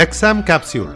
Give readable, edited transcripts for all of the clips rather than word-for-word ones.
Exam capsule.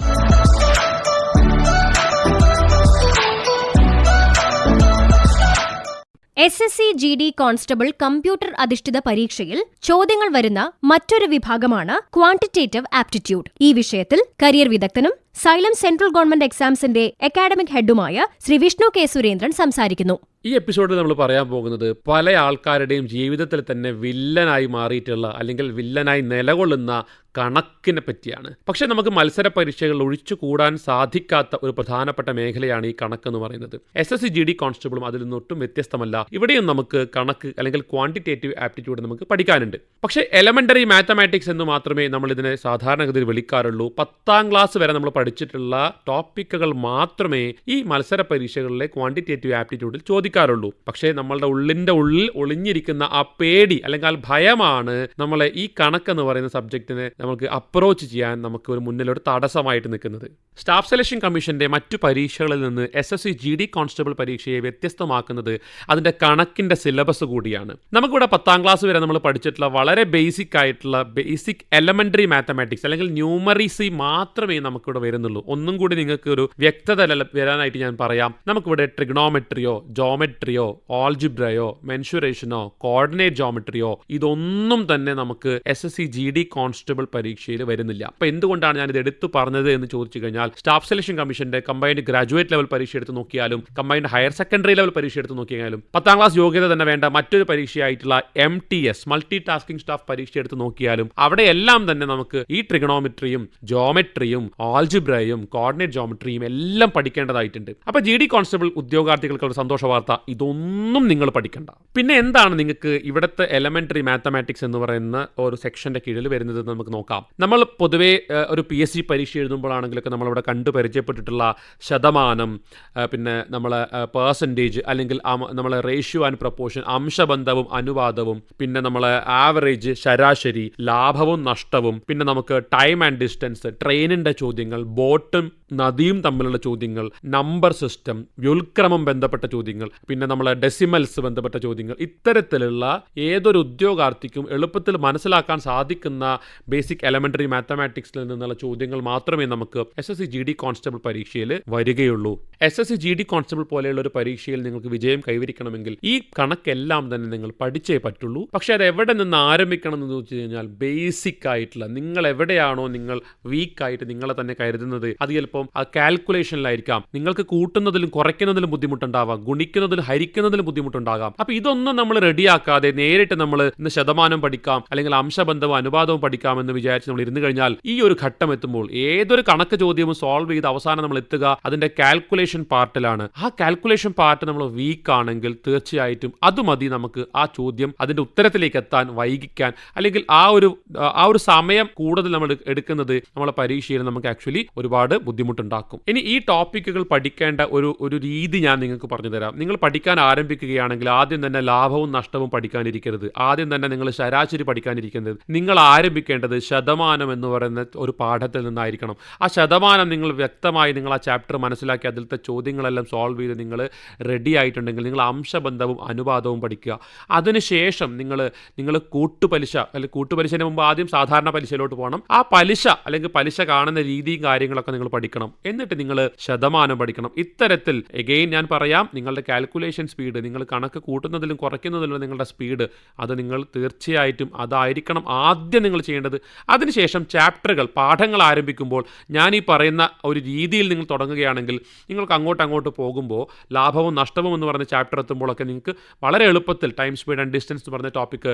SSC GD constable computer അധിഷ്ഠിത പരീക്ഷയിൽ ചോദ്യങ്ങൾ വരുന്ന മറ്റൊരു വിഭാഗമാണ് ക്വാണ്ടിറ്റേറ്റീവ് ആപ്റ്റിറ്റ്യൂഡ്. ഈ വിഷയത്തിൽ കരിയർ വിദഗ്ധനും സൈലം സെൻട്രൽ ഗവൺമെന്റ് എക്സാംസിന്റെ അക്കാഡമിക് ഹെഡുമായ ശ്രീ വിഷ്ണു കെ സുരേന്ദ്രൻ സംസാരിക്കുന്നു. ഈ എപ്പിസോഡിൽ നമ്മൾ പറയാൻ പോകുന്നത് പല ആൾക്കാരുടെയും ജീവിതത്തിൽ തന്നെ വില്ലനായി മാറിയിട്ടുള്ള അല്ലെങ്കിൽ വില്ലനായി നിലകൊള്ളുന്ന കണക്കിനെ പറ്റിയാണ്. പക്ഷെ നമുക്ക് മത്സര പരീക്ഷകൾ ഒഴിച്ചുകൂടാൻ സാധിക്കാത്ത ഒരു പ്രധാനപ്പെട്ട മേഖലയാണ് ഈ കണക്കെന്ന് പറയുന്നത്. SSC GD കോൺസ്റ്റബിളും അതിൽ നിന്നൊട്ടും വ്യത്യസ്തമല്ല. ഇവിടെയും നമുക്ക് കണക്ക് അല്ലെങ്കിൽ ക്വാണ്ടിറ്റേറ്റീവ് ആപ്റ്റിറ്റ്യൂഡ് നമുക്ക് പഠിക്കാനുണ്ട്. പക്ഷേ എലമെന്ററി മാത്തമാറ്റിക്സ് എന്ന് മാത്രമേ നമ്മൾ ഇതിനെ സാധാരണഗതിയിൽ വിളിക്കാറുള്ളൂ. 10ാം ക്ലാസ് വരെ നമ്മൾ പഠിച്ചിട്ടുള്ള ടോപ്പിക്കുകൾ മാത്രമേ ഈ മത്സര പരീക്ഷകളിലെ ക്വാണ്ടിറ്റേറ്റീവ് ആപ്റ്റിറ്റ്യൂഡിൽ ചോദിക്കാറുള്ളൂ. പക്ഷേ നമ്മളുടെ ഉള്ളിൻ്റെ ഉള്ളിൽ ഒളിഞ്ഞിരിക്കുന്ന ആ പേടി അല്ലെങ്കിൽ ആ ഭയമാണ് നമ്മളെ ഈ കണക്കെന്ന് പറയുന്ന സബ്ജക്റ്റിനെ നമുക്ക് അപ്രോച്ച് ചെയ്യാൻ നമുക്ക് ഒരു മുന്നിലൊരു തടസ്സമായിട്ട് നിൽക്കുന്നത്. സ്റ്റാഫ് സെലക്ഷൻ കമ്മീഷന്റെ മറ്റു പരീക്ഷകളിൽ നിന്ന് SSC GD കോൺസ്റ്റബിൾ പരീക്ഷയെ വ്യത്യസ്തമാക്കുന്നത് അതിന്റെ കണക്കിന്റെ സിലബസ് കൂടിയാണ്. നമുക്കിവിടെ 10ാം ക്ലാസ് വരെ നമ്മൾ പഠിച്ചിട്ടുള്ള വളരെ ബേസിക് ആയിട്ടുള്ള ബേസിക് എലമെന്ററി മാത്തമാറ്റിക്സ് അല്ലെങ്കിൽ ന്യൂമറീസ് മാത്രമേ നമുക്കിവിടെ വരുന്നുള്ളൂ. ഒന്നും കൂടി നിങ്ങൾക്ക് ഒരു വ്യക്തത വരാനായിട്ട് ഞാൻ പറയാം. നമുക്കിവിടെ ട്രിഗ്നോമെട്രിയോ ജോമെട്രിയോ ആൾജിബ്രയോ മെൻഷുറേഷനോ കോർഡിനേറ്റ് ജോമെട്രിയോ ഇതൊന്നും തന്നെ നമുക്ക് SSC GD കോൺസ്റ്റബിൾ പരീക്ഷയിൽ വരുന്നില്ല. അപ്പോൾ എന്തുകൊണ്ടാണ് ഞാൻ ഇത് എടുത്തു പറഞ്ഞത് എന്ന് ചോദിച്ചു കഴിഞ്ഞാൽ സ്റ്റാഫ് സെലക്ഷൻ കമ്മീഷന്റെ കമ്പൈൻഡ് ഗ്രാജുവേറ്റ് ലെവൽ പരീക്ഷ എടുത്ത് നോക്കിയാലും കമ്പൈൻഡ് ഹയർ സെക്കൻഡറി ലെവൽ പരീക്ഷ എടുത്ത് നോക്കിയാലും 10ാം ക്ലാസ് യോഗ്യത തന്നെ വേണ്ട മറ്റൊരു പരീക്ഷയായിട്ടുള്ള MTS മൾട്ടി ടാസ്കിംഗ് സ്റ്റാഫ് പരീക്ഷ എടുത്ത് നോക്കിയാലും അവിടെയെല്ലാം തന്നെ നമുക്ക് ഈ ട്രിഗണോമെട്രിയും ജോമെട്രിയും ആൾജിബ്രയും കോർഡിനേറ്റ് ജോമെട്രിയും എല്ലാം പഠിക്കേണ്ടതായിട്ടുണ്ട്. അപ്പോൾ GD കോൺസ്റ്റബിൾ ഉദ്യോഗാർത്ഥികൾക്ക് ഒരു സന്തോഷ വാർത്ത, ഇതൊന്നും നിങ്ങൾ പഠിക്കണ്ട. പിന്നെ എന്താണ് നിങ്ങൾക്ക് ഇവിടുത്തെ എലമെന്ററി മാത്തമാറ്റിക്സ് എന്ന് പറയുന്ന ഒരു സെക്ഷന്റെ കീഴിൽ വരുന്നത് നമുക്ക് നോക്കാം. നമ്മൾ പൊതുവേ ഒരു PSC പരീക്ഷ എഴുതുമ്പോഴാണെങ്കിലൊക്കെ നമ്മളിവിടെ കണ്ടു പരിചയപ്പെട്ടിട്ടുള്ള ശതമാനം, പിന്നെ നമ്മളെ പെർസെൻറ്റേജ് അല്ലെങ്കിൽ നമ്മളെ റേഷ്യോ ആൻഡ് പ്രപ്പോർഷൻ, അംശബന്ധവും അനുപാതവും, പിന്നെ നമ്മളെ ആവറേജ് ശരാശരി, ലാഭവും നഷ്ടവും, പിന്നെ നമുക്ക് ടൈം ആൻഡ് ഡിസ്റ്റൻസ്, ട്രെയിനിൻ്റെ ചോദ്യങ്ങൾ, ബോട്ടും നദിയും തമ്മിലുള്ള ചോദ്യങ്ങൾ, നമ്പർ സിസ്റ്റം, വ്യുൽക്രമം ബന്ധപ്പെട്ട ചോദ്യങ്ങൾ, പിന്നെ നമ്മളെ ഡെസിമൽസ് ബന്ധപ്പെട്ട ചോദ്യങ്ങൾ, ഇത്തരത്തിലുള്ള ഏതൊരു ഉദ്യോഗാർത്ഥിക്കും എളുപ്പത്തിൽ മനസ്സിലാക്കാൻ സാധിക്കുന്ന ബേസിക് എലമെന്ററി മാത്തമാറ്റിക്സിൽ നിന്നുള്ള ചോദ്യങ്ങൾ മാത്രമേ നമുക്ക് SSC GD കോൺസ്റ്റബിൾ പരീക്ഷയിൽ വരികയുള്ളൂ. SSC GD കോൺസ്റ്റബിൾ പോലെയുള്ള ഒരു പരീക്ഷയിൽ നിങ്ങൾക്ക് വിജയം കൈവരിക്കണമെങ്കിൽ ഈ കണക്കെല്ലാം തന്നെ നിങ്ങൾ പഠിച്ചേ പറ്റുള്ളൂ. പക്ഷേ അത് എവിടെ നിന്ന് ആരംഭിക്കണം എന്ന് ചോദിച്ചു കഴിഞ്ഞാൽ ബേസിക് ആയിട്ടുള്ള, നിങ്ങൾ എവിടെയാണോ നിങ്ങൾ വീക്കായിട്ട് നിങ്ങളെ തന്നെ കരുതുന്നത് അത് ചിലപ്പോൾ ആ കാൽക്കുലേഷനിലായിരിക്കാം. നിങ്ങൾക്ക് കൂട്ടുന്നതിലും കുറയ്ക്കുന്നതിലും ബുദ്ധിമുട്ടുണ്ടാവാം, ഗുണിക്കുന്നതിലും ഹരിക്കുന്നതിലും ബുദ്ധിമുട്ടുണ്ടാകാം. അപ്പോൾ ഇതൊന്നും നമ്മൾ റെഡിയാക്കാതെ നേരിട്ട് നമ്മൾ ഇന്ന് ശതമാനം പഠിക്കാം അല്ലെങ്കിൽ അംശബന്ധവും അനുപാതവും പഠിക്കാമെന്ന് വിചാരിച്ച് നമ്മൾ ഇരുന്ന് കഴിഞ്ഞാൽ ഈ ഒരു ഘട്ടം എത്തുമ്പോൾ ഏതൊരു കണക്ക് ചോദ്യവും സോൾവ് ചെയ്ത് അവസാനം നമ്മൾ എത്തുക അതിന്റെ കാൽക്കുലേഷൻ പാർട്ടിലാണ്. ആ കാൽക്കുലേഷൻ പാർട്ട് നമ്മൾ വീക്ക് ആണെങ്കിൽ തീർച്ചയായിട്ടും അത് മതി നമുക്ക് ആ ചോദ്യം അതിന്റെ ഉത്തരത്തിലേക്ക് എത്താൻ വൈകിക്കാൻ, അല്ലെങ്കിൽ ആ ഒരു സമയം കൂടുതൽ നമ്മൾ എടുക്കുന്നത് നമ്മളെ പരീക്ഷയിൽ നമുക്ക് ആക്ച്വലി ഒരുപാട് ബുദ്ധിമുട്ടുണ്ടാക്കും. ഇനി ഈ ടോപ്പിക്കുകൾ പഠിക്കേണ്ട ഒരു രീതി ഞാൻ നിങ്ങൾക്ക് പറഞ്ഞു തരാം. നിങ്ങൾ പഠിക്കാൻ ആരംഭിക്കുകയാണെങ്കിൽ ആദ്യം തന്നെ ലാഭവും നഷ്ടവും പഠിക്കാനിരിക്കരുത്. ആദ്യം തന്നെ നിങ്ങൾ ശരാശരി പഠിക്കാനിരിക്കുന്നത്. നിങ്ങൾ ആരംഭിക്കേണ്ടത് ശതമാനം എന്ന് പറയുന്ന ഒരു പാഠത്തിൽ നിന്നായിരിക്കണം. ആ ശതമാനം നിങ്ങൾ വ്യക്തമായി നിങ്ങൾ ആ ചാപ്റ്റർ മനസ്സിലാക്കി അതിലത്തെ ചോദ്യങ്ങളെല്ലാം സോൾവ് ചെയ്ത് നിങ്ങൾ റെഡി ആയിട്ടുണ്ടെങ്കിൽ നിങ്ങൾ അംശബന്ധവും അനുപാതവും പഠിക്കുക. അതിനുശേഷം നിങ്ങൾ കൂട്ടുപലിശ അല്ലെങ്കിൽ കൂട്ടുപലിശന് മുമ്പ് ആദ്യം സാധാരണ പലിശയിലോട്ട് പോകണം. ആ പലിശ അല്ലെങ്കിൽ പലിശ കാണുന്ന രീതിയും കാര്യങ്ങളൊക്കെ നിങ്ങൾ പഠിക്കണം. എന്നിട്ട് നിങ്ങൾ ശതമാനം പഠിക്കണം. ഇത്തരത്തിൽ എഗെയിൻ ഞാൻ പറയാം, നിങ്ങളുടെ കാൽക്കുലേഷൻ സ്പീഡ്, നിങ്ങൾ കണക്ക് കൂട്ടുന്നതിലും കുറയ്ക്കുന്നതിലും നിങ്ങളുടെ സ്പീഡ് അത് നിങ്ങൾ തീർച്ചയായിട്ടും അതായിരിക്കണം ആദ്യം നിങ്ങൾ ചെയ്യേണ്ടത്. അതിനുശേഷം ചാപ്റ്ററുകൾ പാഠങ്ങൾ ആരംഭിക്കുമ്പോൾ ഞാൻ ഈ പറയുന്ന ഒരു രീതിയിൽ നിങ്ങൾ തുടങ്ങുകയാണെങ്കിൽ നിങ്ങൾക്ക് അങ്ങോട്ട് പോകുമ്പോൾ ലാഭവും നഷ്ടവും എന്ന് പറഞ്ഞ ചാപ്റ്റർ എത്തുമ്പോഴൊക്കെ നിങ്ങൾക്ക് വളരെ എളുപ്പത്തിൽ ടൈം സ്പീഡ് ആൻഡ് ഡിസ്റ്റൻസ് എന്ന് പറഞ്ഞ ടോപ്പിക്ക്,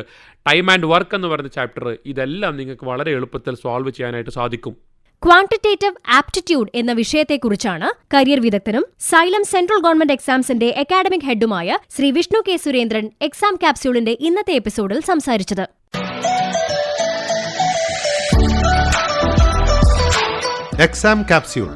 ടൈം ആൻഡ് വർക്ക് എന്ന് പറയുന്ന ചാപ്റ്റർ, ഇതെല്ലാം നിങ്ങൾക്ക് വളരെ എളുപ്പത്തിൽ സോൾവ് ചെയ്യാനായിട്ട് സാധിക്കും. ക്വാണ്ടിറ്റേറ്റീവ് ആപ്റ്റിറ്റ്യൂഡ് എന്ന വിഷയത്തെക്കുറിച്ചാണ് കരിയർ വിദഗ്ധനും സൈലം സെൻട്രൽ ഗവൺമെന്റ് എക്സാംസിന്റെ അക്കാഡമിക് ഹെഡുമായ ശ്രീ വിഷ്ണു കെ സുരേന്ദ്രൻ എക്സാം കാപ്സ്യൂളിന്റെ ഇന്നത്തെ എപ്പിസോഡിൽ സംസാരിച്ചത്. Exam capsule.